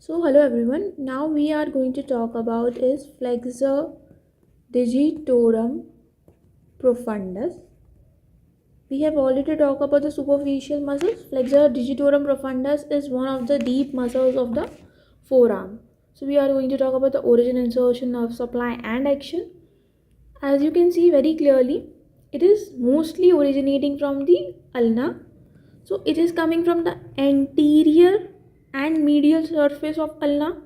So hello everyone, now we are going to talk about is Flexor digitorum profundus. We have already talked about the superficial muscles. Flexor digitorum profundus is one of the deep muscles of the forearm. So we are going to talk about the origin, insertion, nerve supply and action. As you can see very clearly, it is mostly originating from the ulna. So it is coming from the anterior and medial surface of ulna.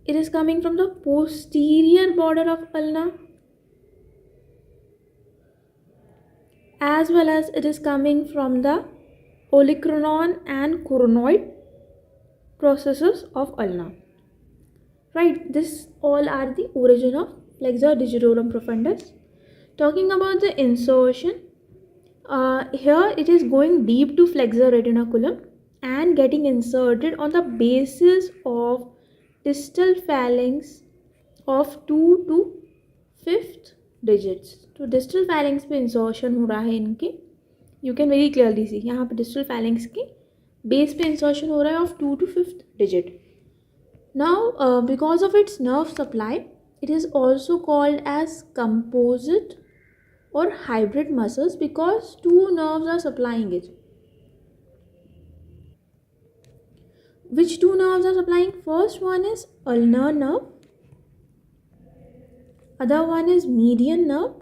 It is coming from the posterior border of ulna, as well as it is coming from the olecranon and coronoid processes of ulna. Right, this all are the origin of flexor digitorum profundus. Talking about the insertion, here it is going deep to flexor retinaculum and getting inserted on the basis of distal phalanx of 2 to 5th digits. तो distal phalanx पे insertion हो रहा है इनके, you can very clearly see यहाँ पे distal phalanx के base पे insertion हो रहा है of 2 to 5th digit. Now because of its nerve supply, it is also called as composite or hybrid muscles because two nerves are supplying it. Which two nerves are supplying? First one is ulnar nerve, other one is median nerve.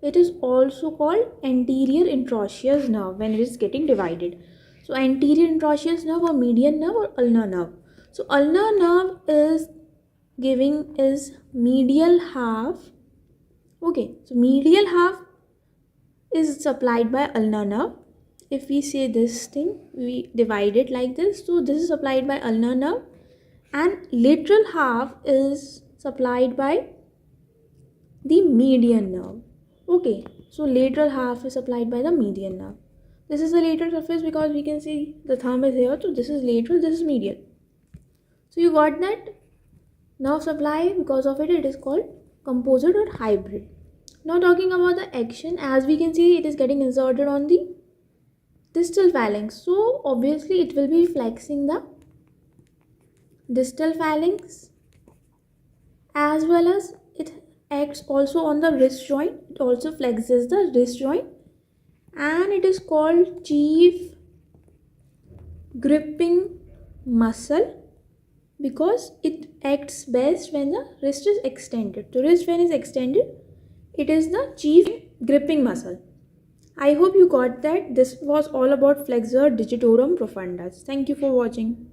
It is also called anterior interosseous nerve when it is getting divided. So anterior interosseous nerve or median nerve or ulnar nerve. So ulnar nerve is giving is medial half. Okay, so medial half is supplied by ulnar nerve. If we say this thing, we divide it like this. So this is supplied by ulnar nerve and lateral half is supplied by the median nerve. Okay, so lateral half is supplied by the median nerve. This is the lateral surface because we can see the thumb is here. So this is lateral, this is medial. So you got that nerve supply, because of it, it is called composite or hybrid. Now talking about the action, as we can see, it is getting inserted on the distal phalanx. So obviously it will be flexing the distal phalanx, as well as it acts also on the wrist joint. It also flexes the wrist joint and it is called chief gripping muscle because it acts best when the wrist is extended. The wrist when is extended, it is the chief gripping muscle. I hope you got that. This was all about flexor digitorum profundus. Thank you for watching.